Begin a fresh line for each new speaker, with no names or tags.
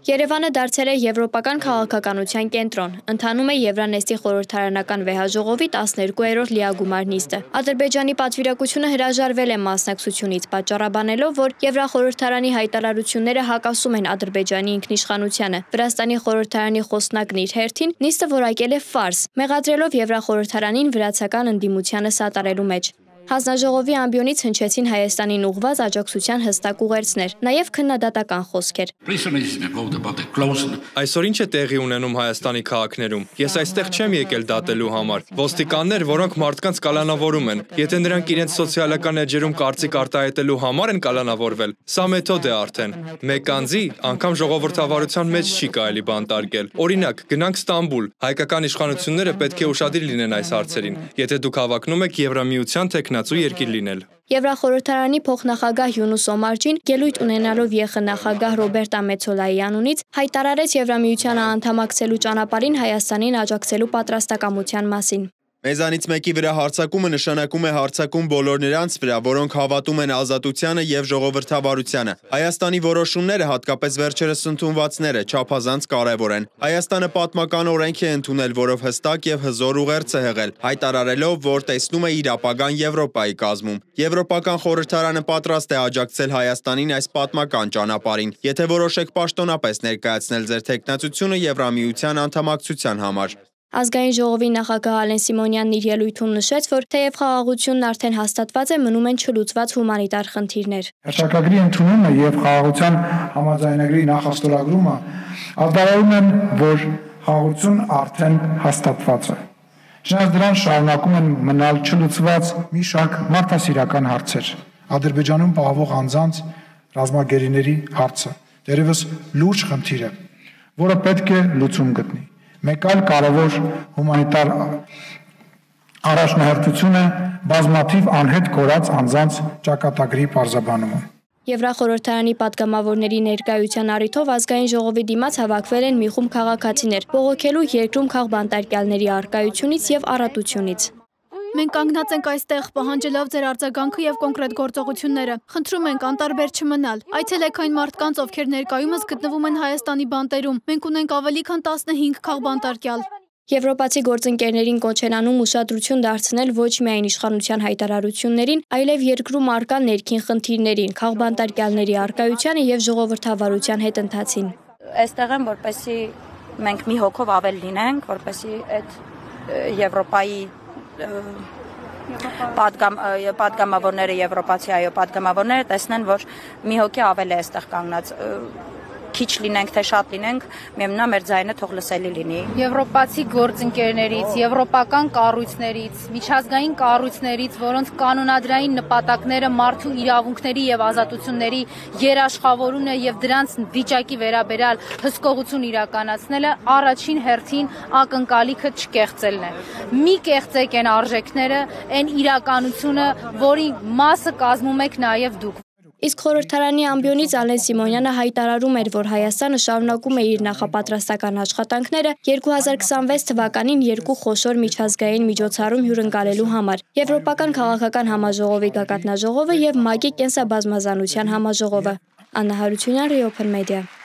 Երևանը դարձել է եվրոպական քաղաքականության կենտրոն, ընթանում է Եվրանեստի խորհրդարանական վեհաժողովի 12-րդ լիագումար նիստը։ Ադրբեջանի պատվիրակությունը հրաժարվել է մասնակցությունից, պատճառաբանելով, որ Եվրախորհրդարանի հայտարարությունները հակասում են Ադրբեջանի ինքնիշխանությանը։ Վրաստանի խորհրդարանի խոսնակն իր հերթին նիստը որակել է ֆարս, մեղադրելով Եվրախորհրդարանին վրացական ընդդիմությանը սատարելու մեջ։ Հանձնաժողովի ամբիոնից հնչեցին Հայաստանին ուղղված աջակցության հստակ ուղերձներ, նաև քննադատական խոսքեր։
Այսօր ինչ է տեղի ունենում Հայաստանի քաղաքներում։ Ես այստեղ չեմ եկել դատելու համար։ Ոստիկաններ, որոնք մարդկանց կալանավորում են, եթե նրանք իրենց սոցիալական էջերում կարծիք արտահայտելու համար են կալանավորվել, սա մեթոդ է արդեն։ Մեկ անձի անգամ ժողովրդավարության մեջ չի կարելի բանտարկել։ Օրինակ, գնանք Ստամբուլ, հայկական իշխանությունները պետք է ուշադիր լինեն այս հարցերին, եթե դուք հավակնում եք Եվրամիության թեկնածու երկիր լինել։
Եվրախորհրդարանի փոխնախագահ Յունուս Օմարջին ելույթ ունենալով ԵԽ նախագահ Ռոբերտա Մեցոլայի անունից հայտարարեց Եվրամիությանը անդամակցելու ճանապարհին Հայաստանին աջակցելու պատրաստակամության մասին։
Մեզանից մեկի վրա հարձակումը նշանակում է հարձակում բոլոր նրանց վրա, որոնք հավատում են ազատությանը եւ ժողովրդավարությանը։ Հայաստանի որոշումները, հատկապես վերջերս ընդունվածները, չափազանց կարեւոր են։ Հայաստանը պատմական օրենք է ընդունել, որով հստակ եւ հզոր ուղերձ է եղել, հայտարարելով, որ տեսնում է իր ապագան Եվրոպայի կազմում։ Եվրոպական խորհրդարանը պատրաստ է աջակցել Հայաստանին այս պատմական ճանապարհին, եթե որոշեք պաշտոնապես ներկայացնել ձեր թեկնածությունը Եվրամիության անդամակցության համար։
Ազգային ժողովի նախագահ Ալեն Սիմոնյանն իր ելույթում նշեց, որ թեև խաղաղությունն արդեն հաստատված է, մնում են չլուծված հումանիտար խնդիրներ։
Հռչակագրի ընդունումը եւ խաղաղության համաձայնագրի նախաստորագրումը արտահայտում են, որ խաղաղությունն արդեն հաստատված է։ Չնայած դրան շարունակում են մնալ չլուծված մի շարք մարդասիրական հարցեր։ Ադրբեջանում պահվող անձանց ռազմագերիների հարցը դերևս լուրջ խնդիր է, որը պետք է լուծում գտնի։ Մեկ այլ կարևոր հումանիտար առաջնահերթություն է բազմաթիվ անհետ կորած անձանց ճակատագրի պարզաբանումը։
Եվրախորհրդարանի պատգամավորների ներկայության առիթով ազգային ժողովի դիմաց հավաքվել են մի խումբ քաղաքացիներ, բողոքելու երկրում քաղբանտարկյալների առկայությունից եւ առատությունից։
Մենք կանգնած ենք այստեղ, պահանջելով ձեր արձագանքը եւ կոնկրետ գործողությունները։ Խնդրում ենք անտարբեր չմնալ։ Այցելեք այն մարդկանց, ովքեր ներկայումս գտնվում են Հայաստանի բանտերում։ Մենք ունենք ավելի քան 15 քաղբանտարկյալ։
Եվրոպացի գործընկերներին կոչ են անում ուշադրություն դարձնել ոչ միայն իշխանության հայտարարություններին, այլև երկրում առկա ներքին խնդիրներին, քաղբանտարկյալների առկայությանը եւ ժողովրդավարության հետընթացին։
Այստեղ եմ, որպեսզի մենք մի հոգով ավել լինենք, որպեսզի այդ Եվրոպայի պատգամավորները, եվրոպացի պատգամավորները տեսնեն, որ մի հոգի ավել է այստեղ կանգնած, քիչ լինենք, թե շատ լինենք, միևնույն մեր ձայնը թող լսելի լինի։
Եվրոպացի գործընկերներից, եվրոպական կառույցներից, միջազգային կառույցներից, որոնց կանոնադրային նպատակները մարդու իրավունքների եւ ազատությունների երաշխավորումն եւ դրանց վիճակի վերաբերյալ հսկողություն իրականացնելը առաջին հերթին ակնկալիքը չկեղծելն է։ Մի կեղծեք այն արժեքները, այն իրականությունը, որի մասը կազմում եք նաեւ դուք։
Իսկ խորհրդարանի ամբիոնից Ալեն Սիմոնյանը հայտարարում էր, որ Հայաստանը շարունակում է իր նախապատրաստական աշխատանքները 2026 թվականին երկու խոշոր միջազգային միջոցառում հյուրընկալելու համար՝ Եվրոպական քաղաքական համաժողովի գագաթնաժողովը եւ ՄԱԿ-ի կենսաբազմազանության համաժողովը։ Աննա Հարությունյան, Open Media։